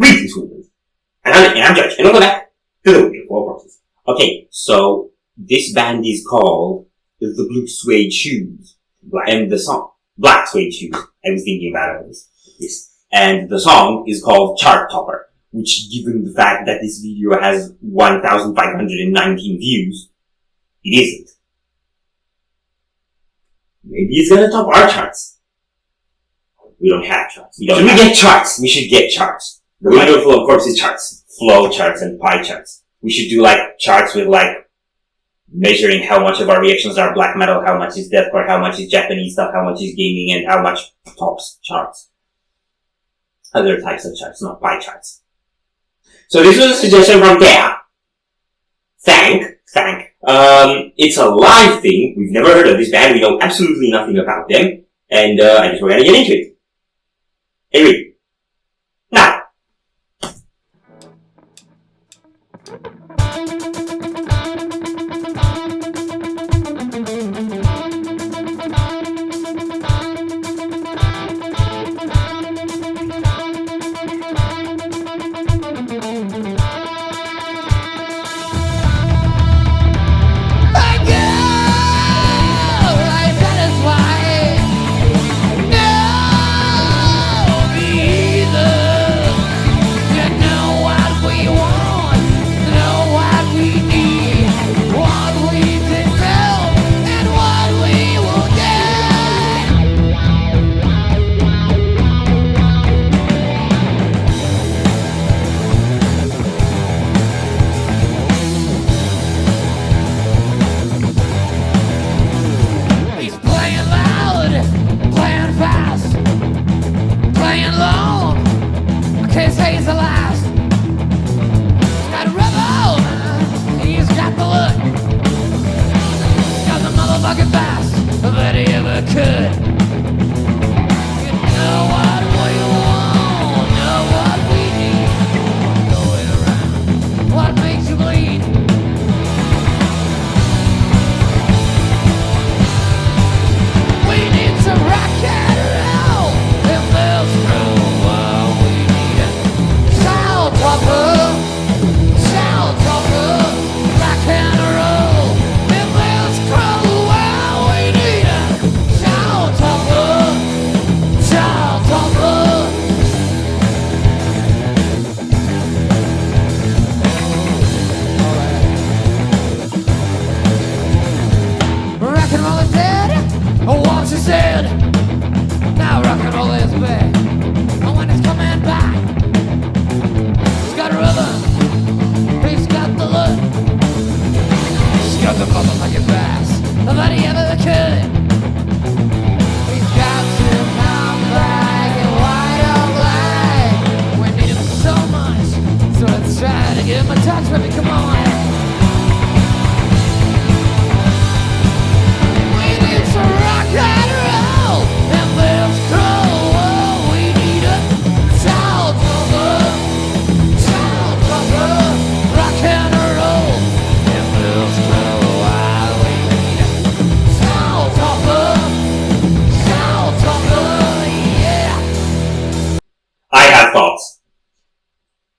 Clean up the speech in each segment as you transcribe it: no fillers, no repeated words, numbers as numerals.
read these words. And I'm judged. And I'll go back to the wheel for process. Okay, so this band is called the Blue Suede Shoes. And the song, Black Suede Shoes. I was thinking about all this. Yes. And the song is called Chart Topper, which, given the fact that this video has 1,519 views, it isn't. Maybe it's gonna top our charts. We don't have charts. Should we get charts? We should get charts. The Windmill Flow, of course, is charts. Flow charts and pie charts. We should do like charts with like measuring how much of our reactions are black metal, how much is deathcore, how much is Japanese stuff, how much is gaming, and how much tops charts. Other types of charts, not pie charts. So this was a suggestion from Thea. Thank. It's a live thing. We've never heard of this band. We know absolutely nothing about them. And, I guess we're gonna get into it. Anyway. Now.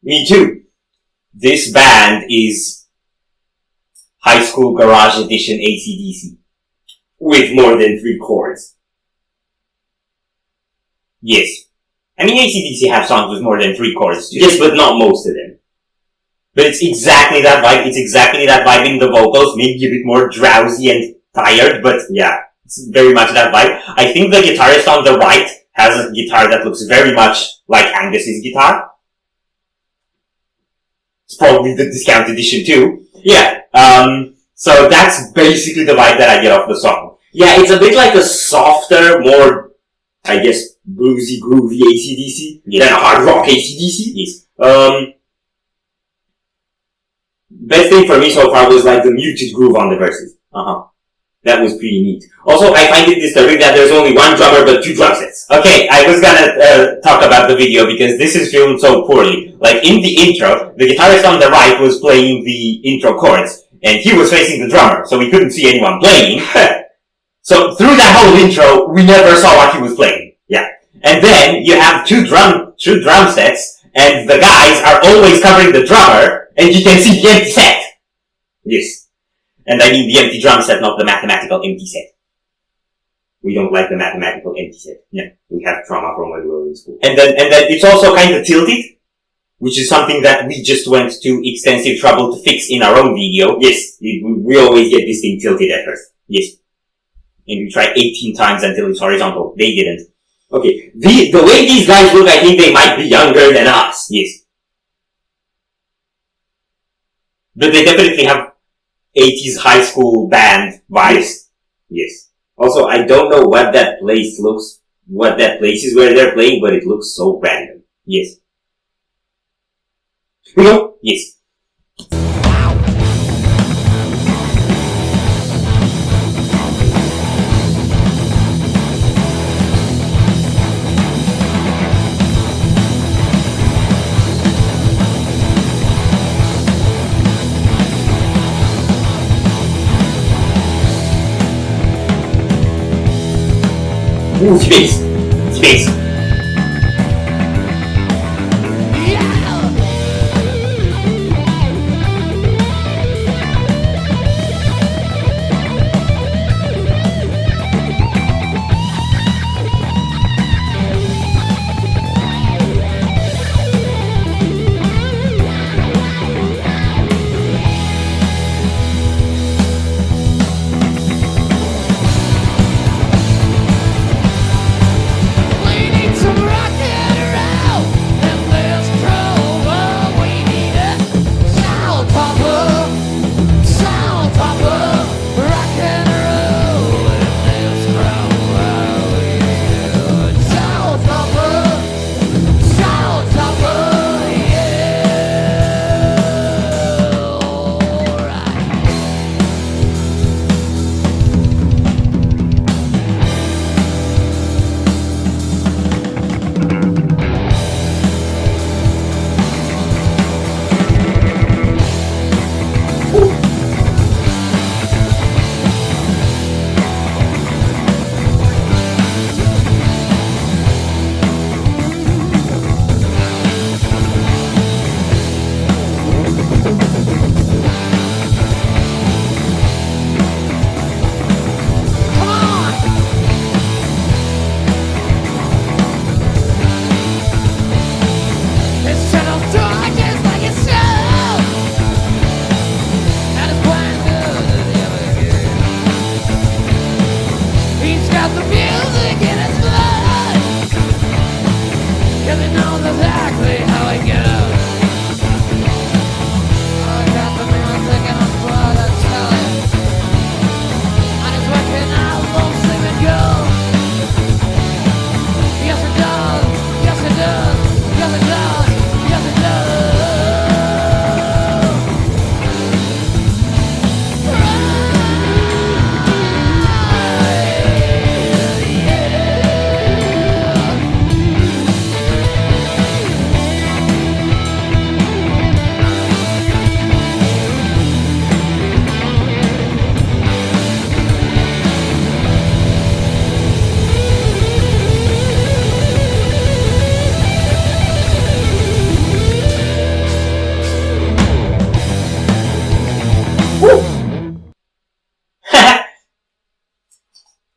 Me too. This band is High School Garage Edition AC/DC with more than 3 chords. Yes. I mean, AC/DC have songs with more than 3 chords too. Yes, but not most of them. But it's exactly that vibe. It's exactly that vibe in the vocals. Maybe a bit more drowsy and tired, but yeah, it's very much that vibe. I think the guitarist on the right has a guitar that looks very much like Angus's guitar. It's probably the discount edition too. Yeah. So that's basically the vibe that I get off the song. Yeah, it's a bit like a softer, more, I guess, bluesy, groovy AC/DC than a hard rock AC/DC. Yes. Best thing for me so far was like the muted groove on the verses. That was pretty neat. Also, I find it disturbing that there's only one drummer but 2 drum sets. Okay, I was gonna talk about the video because this is filmed so poorly. Like in the intro, the guitarist on the right was playing the intro chords, and he was facing the drummer, so we couldn't see anyone playing. So through that whole intro, we never saw what he was playing. Yeah. And then you have two drum sets, and the guys are always covering the drummer, and you can see the empty set. Yes. And I mean the empty drum set, not the mathematical empty set. We don't like the mathematical empty set. No. We have trauma from when we were in school. And then it's also kind of tilted, which is something that we just went to extensive trouble to fix in our own video. Yes. We always get this thing tilted at first. Yes. And we tried 18 times until it's horizontal. They didn't. Okay. The way these guys look, I think they might be younger than us. Yes. But they definitely have 80s high school band vibes. Yes. Also, I don't know what that place is where they're playing, but it looks so random. Yes. We go? Yes. Ooh, space.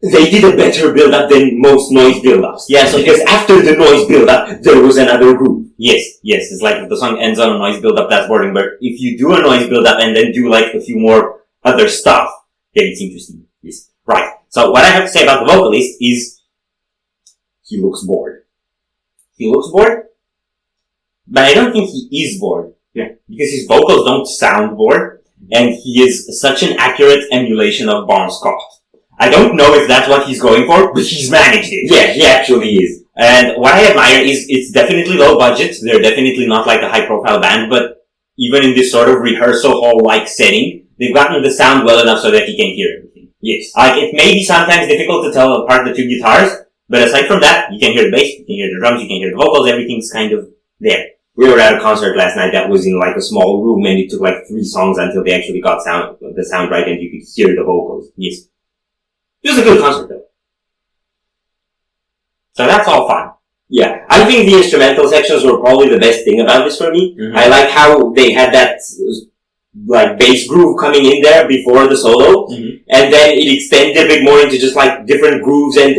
They did a better build-up than most noise build-ups. Yeah, so because after the noise build-up, there was another group. Yes. It's like if the song ends on a noise build-up, that's boring. But if you do a noise build-up and then do like a few more other stuff, then it's interesting. Yes. Right. So what I have to say about the vocalist is he looks bored. But I don't think he is bored. Yeah. Because his vocals don't sound bored, and he is such an accurate emulation of Bon Scott. I don't know if that's what he's going for, but he's managed it. Yeah, he actually is. And what I admire is it's definitely low budget. They're definitely not like a high profile band, but even in this sort of rehearsal hall-like setting, they've gotten the sound well enough so that you can hear everything. Yes. Like, it may be sometimes difficult to tell apart the two guitars, but aside from that, you can hear the bass, you can hear the drums, you can hear the vocals, everything's kind of there. We were at a concert last night that was in like a small room, and it took like 3 songs until they actually got the sound right and you could hear the vocals. Yes. It was a good concert though. So that's all fine. Yeah. I think the instrumental sections were probably the best thing about this for me. Mhm. I like how they had that like bass groove coming in there before the solo, and then it extended a bit more into just like different grooves and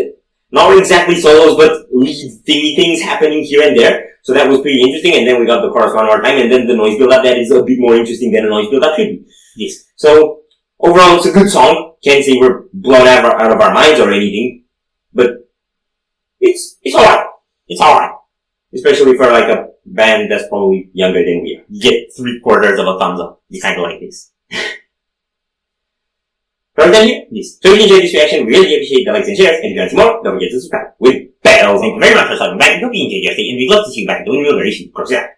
not exactly solos, but lead thingy things happening here and there. So that was pretty interesting. And then we got the chorus one more time, and then the noise build up that is a bit more interesting than a noise build up should be. Yes. So overall, it's a good song. Can't say we're blown out of our minds or anything, but it's alright. It's alright. Especially for like a band that's probably younger than we are. You get 3/4 of a thumbs up. You kind of like this. Right then here? Yes. So if you enjoyed this reaction, we really appreciate the likes and shares, and if you want to see more, don't forget to subscribe with bells. Thank you very much for stopping by. Hope you enjoyed your stay, and we'd love to see you back in the Windmill very soon. Cross it out.